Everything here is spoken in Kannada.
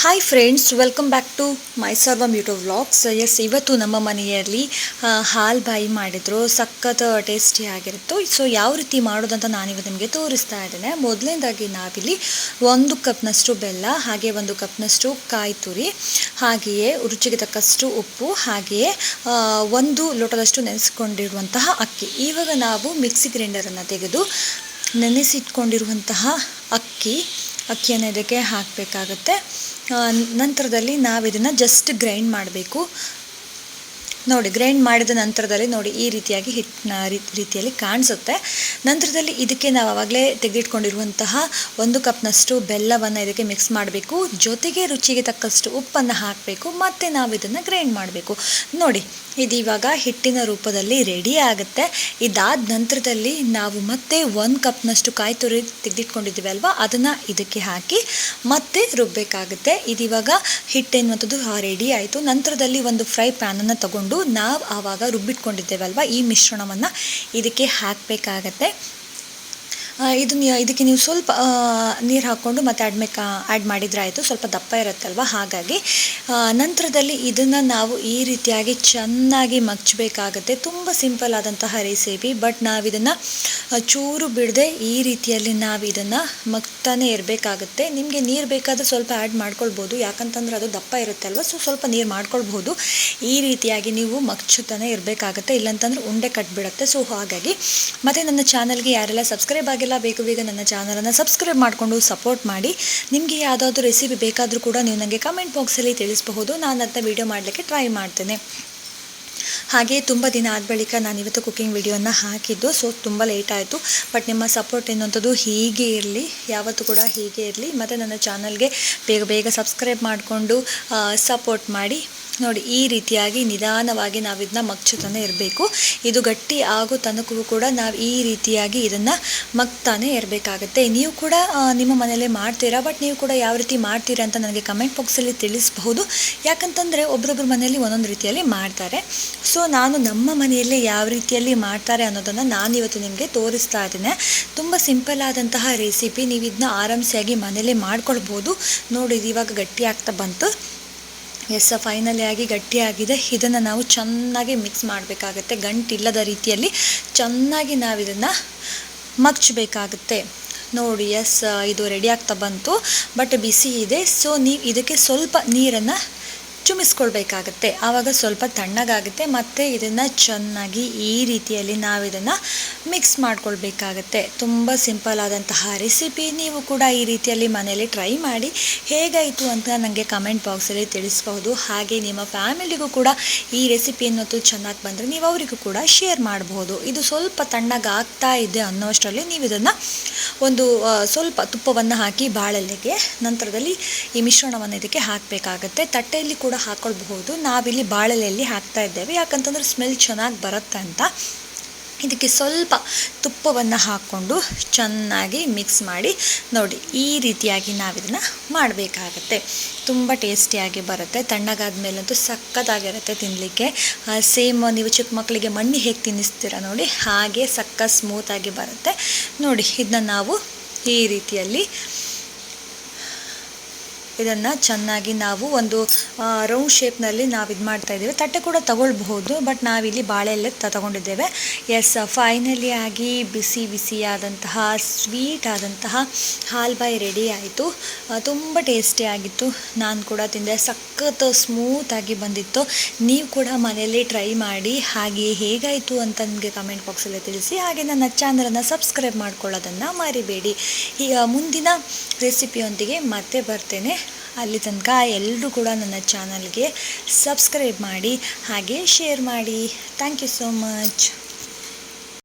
Hi friends, welcome back to my Sarvam YouTube vlogs. ಇವತ್ತು ನಮ್ಮ ಮನೆಯಲ್ಲಿ ಹಾಲು ಬಾಯಿ ಮಾಡಿದ್ರು. ಸಖತ್ ಟೇಸ್ಟಿ ಆಗಿರುತ್ತು. ಸೊ ಯಾವ ರೀತಿ ಮಾಡೋದಂತ ನಾನಿವತ್ತು ನಿಮಗೆ ತೋರಿಸ್ತಾ ಇದ್ದೇನೆ. ಮೊದಲನೇದಾಗಿ ನಾವಿಲ್ಲಿ 1 ಕಪ್ನಷ್ಟು ಬೆಲ್ಲ, ಹಾಗೆ 1 ಕಪ್ನಷ್ಟು ಕಾಯಿ ತುರಿ, ಹಾಗೆಯೇ ರುಚಿಗೆ ತಕ್ಕಷ್ಟು ಉಪ್ಪು, ಹಾಗೆಯೇ 1 ಲೋಟದಷ್ಟು ನೆನೆಸ್ಕೊಂಡಿರುವಂತಹ ಅಕ್ಕಿ. ಇವಾಗ ನಾವು ಮಿಕ್ಸಿ ಗ್ರೈಂಡರನ್ನು ತೆಗೆದು ನೆನೆಸಿಟ್ಕೊಂಡಿರುವಂತಹ ಅಕ್ಕಿಯನ್ನು ಇದಕ್ಕೆ ಹಾಕಬೇಕಾಗುತ್ತೆ. ನಂತರದಲ್ಲಿ ನಾವಿದನ್ನು ಜಸ್ಟ್ ಗ್ರೈಂಡ್ ಮಾಡಬೇಕು. ನೋಡಿ, ಗ್ರೈಂಡ್ ಮಾಡಿದ ನಂತರದಲ್ಲಿ ನೋಡಿ ಈ ರೀತಿಯಾಗಿ ಹಿಟ್ಟಿನ ರೀತಿಯಲ್ಲಿ ಕಾಣಿಸುತ್ತೆ. ನಂತರದಲ್ಲಿ ಇದಕ್ಕೆ ನಾವು ಆವಾಗಲೇ ತೆಗೆದಿಟ್ಕೊಂಡಿರುವಂತಹ 1 ಕಪ್ನಷ್ಟು ಬೆಲ್ಲವನ್ನು ಇದಕ್ಕೆ ಮಿಕ್ಸ್ ಮಾಡಬೇಕು. ಜೊತೆಗೆ ರುಚಿಗೆ ತಕ್ಕಷ್ಟು ಉಪ್ಪನ್ನು ಹಾಕಬೇಕು. ಮತ್ತು ನಾವು ಇದನ್ನು ಗ್ರೈಂಡ್ ಮಾಡಬೇಕು. ನೋಡಿ, ಇದು ಇವಾಗ ಹಿಟ್ಟಿನ ರೂಪದಲ್ಲಿ ರೆಡಿ ಆಗುತ್ತೆ. ಇದಾದ ನಂತರದಲ್ಲಿ ನಾವು ಮತ್ತೆ 1 ಕಪ್ನಷ್ಟು ಕಾಯಿ ತುರಿ ತೆಗೆದಿಟ್ಕೊಂಡಿದ್ದೀವಿ ಅಲ್ವಾ, ಅದನ್ನು ಇದಕ್ಕೆ ಹಾಕಿ ಮತ್ತೆ ರುಬ್ಬಬೇಕಾಗುತ್ತೆ. ಇದಿವಾಗ ಹಿಟ್ಟು ಎನ್ನುವಂಥದ್ದು ರೆಡಿ ಆಯಿತು. ನಂತರದಲ್ಲಿ ಒಂದು ಫ್ರೈ ಪ್ಯಾನನ್ನು ತಗೊಂಡು ನಾವು ಆವಾಗ ರುಬ್ಬಿಟ್ಕೊಂಡಿದ್ದೇವಲ್ವ, ಈ ಮಿಶ್ರಣವನ್ನು ಇದಕ್ಕೆ ಹಾಕಬೇಕಾಗತ್ತೆ. ಇದಕ್ಕೆ ನೀವು ಸ್ವಲ್ಪ ನೀರು ಹಾಕ್ಕೊಂಡು ಮತ್ತೆ ಆ್ಯಡ್ ಮಾಡಿದರೆ ಆಯಿತು. ಸ್ವಲ್ಪ ದಪ್ಪ ಇರುತ್ತಲ್ವ, ಹಾಗಾಗಿ ನಂತರದಲ್ಲಿ ಇದನ್ನು ನಾವು ಈ ರೀತಿಯಾಗಿ ಚೆನ್ನಾಗಿ ಮಗ್ಚಬೇಕಾಗತ್ತೆ. ತುಂಬ ಸಿಂಪಲ್ ಆದಂತಹ ರೆಸಿಪಿ, ಬಟ್ ನಾವಿದನ್ನು ಚೂರು ಬಿಡದೆ ಈ ರೀತಿಯಲ್ಲಿ ನಾವು ಇದನ್ನು ಮಗ್ತಾನೆ ಇರಬೇಕಾಗುತ್ತೆ. ನಿಮಗೆ ನೀರು ಬೇಕಾದರೆ ಸ್ವಲ್ಪ ಆ್ಯಡ್ ಮಾಡ್ಕೊಳ್ಬೋದು, ಯಾಕಂತಂದ್ರೆ ಅದು ದಪ್ಪ ಇರುತ್ತಲ್ವ, ಸೊ ಸ್ವಲ್ಪ ನೀರು ಮಾಡ್ಕೊಳ್ಬೋದು. ಈ ರೀತಿಯಾಗಿ ನೀವು ಮಗ್ಚುತ್ತಾನೆ ಇರಬೇಕಾಗತ್ತೆ, ಇಲ್ಲಾಂತಂದ್ರೆ ಉಂಡೆ ಕಟ್ಬಿಡುತ್ತೆ. ಸೊ ಹಾಗಾಗಿ ಮತ್ತು ನನ್ನ ಚಾನಲ್ಗೆ ಯಾರೆಲ್ಲ ಸಬ್ಸ್ಕ್ರೈಬ್ ಆಗಿಲ್ಲ, ಬೇಗ ನನ್ನ ಚಾನಲನ್ನು ಸಬ್ಸ್ಕ್ರೈಬ್ ಮಾಡಿಕೊಂಡು ಸಪೋರ್ಟ್ ಮಾಡಿ. ನಿಮಗೆ ಯಾವುದಾದ್ರೂ ರೆಸಿಪಿ ಬೇಕಾದರೂ ಕೂಡ ನೀವು ನನಗೆ ಕಮೆಂಟ್ ಬಾಕ್ಸಲ್ಲಿ ತಿಳಿಸಬಹುದು. ನಾನು ಅದನ್ನ ವಿಡಿಯೋ ಮಾಡಲಿಕ್ಕೆ ಟ್ರೈ ಮಾಡ್ತೇನೆ. ಹಾಗೆ ತುಂಬ ದಿನ ಆದ ಬಳಿಕ ನಾನಿವತ್ತು ಕುಕ್ಕಿಂಗ್ ವಿಡಿಯೋನ ಹಾಕಿದ್ದು. ಸೊ ತುಂಬ ಲೇಟ್ ಆಯಿತು, ಬಟ್ ನಿಮ್ಮ ಸಪೋರ್ಟ್ ಎನ್ನುವಂಥದ್ದು ಹೀಗೆ ಇರಲಿ, ಯಾವತ್ತೂ ಕೂಡ ಹೀಗೆ ಇರಲಿ. ಮತ್ತು ನನ್ನ ಚಾನಲ್ಗೆ ಬೇಗ ಸಬ್ಸ್ಕ್ರೈಬ್ ಮಾಡಿಕೊಂಡು ಸಪೋರ್ಟ್ ಮಾಡಿ. ನೋಡಿ, ಈ ರೀತಿಯಾಗಿ ನಿಧಾನವಾಗಿ ನಾವು ಇದನ್ನ ಮಗ್ಚುತ್ತಾನೆ ಇರಬೇಕು. ಇದು ಗಟ್ಟಿ ಆಗೋ ತನಕವೂ ಕೂಡ ನಾವು ಈ ರೀತಿಯಾಗಿ ಇದನ್ನು ಮಗ್ತಾನೆ ಇರಬೇಕಾಗತ್ತೆ. ನೀವು ಕೂಡ ನಿಮ್ಮ ಮನೆಯಲ್ಲೇ ಮಾಡ್ತೀರಾ, ಬಟ್ ನೀವು ಕೂಡ ಯಾವ ರೀತಿ ಮಾಡ್ತೀರಾ ಅಂತ ನನಗೆ ಕಮೆಂಟ್ ಬಾಕ್ಸಲ್ಲಿ ತಿಳಿಸಬಹುದು. ಯಾಕಂತಂದರೆ ಒಬ್ಬರೊಬ್ಬರ ಮನೆಯಲ್ಲಿ ಒಂದೊಂದು ರೀತಿಯಲ್ಲಿ ಮಾಡ್ತಾರೆ. ಸೊ ನಾನು ನಮ್ಮ ಮನೆಯಲ್ಲೇ ಯಾವ ರೀತಿಯಲ್ಲಿ ಮಾಡ್ತಾರೆ ಅನ್ನೋದನ್ನು ನಾನಿವತ್ತು ನಿಮಗೆ ತೋರಿಸ್ತಾ ಇದ್ದೇನೆ. ತುಂಬ ಸಿಂಪಲ್ ಆದಂತಹ ರೆಸಿಪಿ, ನೀವು ಇದನ್ನ ಆರಾಮ್ಸಾಗಿ ಮನೆಯಲ್ಲೇ ಮಾಡ್ಕೊಳ್ಬೋದು. ನೋಡಿ, ಇದು ಇವಾಗ ಗಟ್ಟಿ ಆಗ್ತಾ ಬಂತು. ಫೈನಲಿ ಆಗಿ ಗಟ್ಟಿಯಾಗಿದೆ. ಇದನ್ನು ನಾವು ಚೆನ್ನಾಗಿ ಮಿಕ್ಸ್ ಮಾಡಬೇಕಾಗತ್ತೆ. ಗಂಟಿಲ್ಲದ ರೀತಿಯಲ್ಲಿ ಚೆನ್ನಾಗಿ ನಾವಿದನ್ನು ಮಗ್ಚಬೇಕಾಗುತ್ತೆ. ನೋಡಿ, ಇದು ರೆಡಿ ಆಗ್ತಾ ಬಂತು, ಬಟ್ ಬಿಸಿ ಇದೆ. ಸೊ ನೀವು ಇದಕ್ಕೆ ಸ್ವಲ್ಪ ನೀರನ್ನು ಚುಮಿಸ್ಕೊಳ್ಬೇಕಾಗತ್ತೆ. ಆವಾಗ ಸ್ವಲ್ಪ ತಣ್ಣಗಾಗುತ್ತೆ. ಮತ್ತು ಇದನ್ನು ಚೆನ್ನಾಗಿ ಈ ರೀತಿಯಲ್ಲಿ ನಾವಿದನ್ನು ಮಿಕ್ಸ್ ಮಾಡ್ಕೊಳ್ಬೇಕಾಗತ್ತೆ. ತುಂಬ ಸಿಂಪಲ್ ಆದಂತಹ ರೆಸಿಪಿ. ನೀವು ಕೂಡ ಈ ರೀತಿಯಲ್ಲಿ ಮನೆಯಲ್ಲಿ ಟ್ರೈ ಮಾಡಿ. ಹೇಗಾಯಿತು ಅಂತ ನನಗೆ ಕಮೆಂಟ್ ಬಾಕ್ಸಲ್ಲಿ ತಿಳಿಸ್ಬಹುದು. ಹಾಗೆ ನಿಮ್ಮ ಫ್ಯಾಮಿಲಿಗೂ ಕೂಡ ಈ ರೆಸಿಪಿ ಅನ್ನೋದು ಚೆನ್ನಾಗಿ ಬಂದರೆ ನೀವು ಅವರಿಗೂ ಕೂಡ ಶೇರ್ ಮಾಡಬಹುದು. ಇದು ಸ್ವಲ್ಪ ತಣ್ಣಗಾಗ್ತಾ ಇದೆ ಅನ್ನೋಷ್ಟರಲ್ಲಿ ನೀವು ಇದನ್ನು ಒಂದು ಸ್ವಲ್ಪ ತುಪ್ಪವನ್ನು ಹಾಕಿ ಬಾಳೆಲೆಗೆ ನಂತರದಲ್ಲಿ ಈ ಮಿಶ್ರಣವನ್ನು ಇದಕ್ಕೆ ಹಾಕಬೇಕಾಗತ್ತೆ. ತಟ್ಟೆಯಲ್ಲಿ ಕೂಡ ಹಾಕೊಳ್ಬಹುದು. ನಾವಿಲ್ಲಿ ಬಾಳೆಲೆಯಲ್ಲಿ ಹಾಕ್ತಾ ಇದ್ದೇವೆ, ಯಾಕಂತಂದ್ರೆ ಸ್ಮೆಲ್ ಚೆನ್ನಾಗಿ ಬರುತ್ತೆ ಅಂತ. ಇದಕ್ಕೆ ಸ್ವಲ್ಪ ತುಪ್ಪವನ್ನು ಹಾಕ್ಕೊಂಡು ಚೆನ್ನಾಗಿ ಮಿಕ್ಸ್ ಮಾಡಿ. ನೋಡಿ, ಈ ರೀತಿಯಾಗಿ ನಾವಿದನ್ನು ಮಾಡಬೇಕಾಗತ್ತೆ. ತುಂಬ ಟೇಸ್ಟಿಯಾಗಿ ಬರುತ್ತೆ. ತಣ್ಣಗಾದ ಮೇಲಂತೂ ಸಕ್ಕತ್ತಾಗಿರುತ್ತೆ ತಿನ್ನಲಿಕ್ಕೆ. ಸೇಮ್ ನೀವು ಚಿಕ್ಕ ಮಕ್ಕಳಿಗೆ ಮಣ್ಣು ಹೇಗೆ ತಿನ್ನಿಸ್ತೀರ ನೋಡಿ, ಹಾಗೆ ಸಕ್ಕ ಸ್ಮೂತಾಗಿ ಬರುತ್ತೆ. ನೋಡಿ, ಇದನ್ನ ನಾವು ಈ ರೀತಿಯಲ್ಲಿ ಇದನ್ನು ಚೆನ್ನಾಗಿ ನಾವು ಒಂದು ರೌಂಡ್ ಶೇಪ್ನಲ್ಲಿ ನಾವು ಇದು ಮಾಡ್ತಾಯಿದ್ದೇವೆ. ತಟ್ಟೆ ಕೂಡ ತಗೊಳ್ಬಹುದು, ಬಟ್ ನಾವಿಲ್ಲಿ ಬಾಳೆಲೆ ತಗೊಂಡಿದ್ದೇವೆ. ಫೈನಲಿ ಆಗಿ ಬಿಸಿಯಾದಂತಹ ಸ್ವೀಟ್ ಆದಂತಹ ಹಾಲು ಬಾಯಿ ರೆಡಿ ಆಯಿತು. ತುಂಬ ಟೇಸ್ಟಿಯಾಗಿತ್ತು. ನಾನು ಕೂಡ ತಿಂದೆ. ಸಖತ್ ಸ್ಮೂತಾಗಿ ಬಂದಿತ್ತು. ನೀವು ಕೂಡ ಮನೆಯಲ್ಲಿ ಟ್ರೈ ಮಾಡಿ. ಹಾಗೆ ಹೇಗಾಯಿತು ಅಂತ ನನಗೆ ಕಮೆಂಟ್ ಬಾಕ್ಸಲ್ಲಿ ತಿಳಿಸಿ. ಹಾಗೆ ನನ್ನ ಚಾನಲನ್ನು ಸಬ್ಸ್ಕ್ರೈಬ್ ಮಾಡ್ಕೊಳ್ಳೋದನ್ನು ಮರಿಬೇಡಿ. ಈಗ ಮುಂದಿನ ರೆಸಿಪಿಯೊಂದಿಗೆ ಮತ್ತೆ ಬರ್ತೇನೆ. ಅಲ್ಲಿ ತನಕ ಎಲ್ಲರೂ ಕೂಡ ನನ್ನ ಚಾನಲ್ಗೆ ಸಬ್ಸ್ಕ್ರೈಬ್ ಮಾಡಿ, ಹಾಗೆ ಶೇರ್ ಮಾಡಿ. Thank you so much.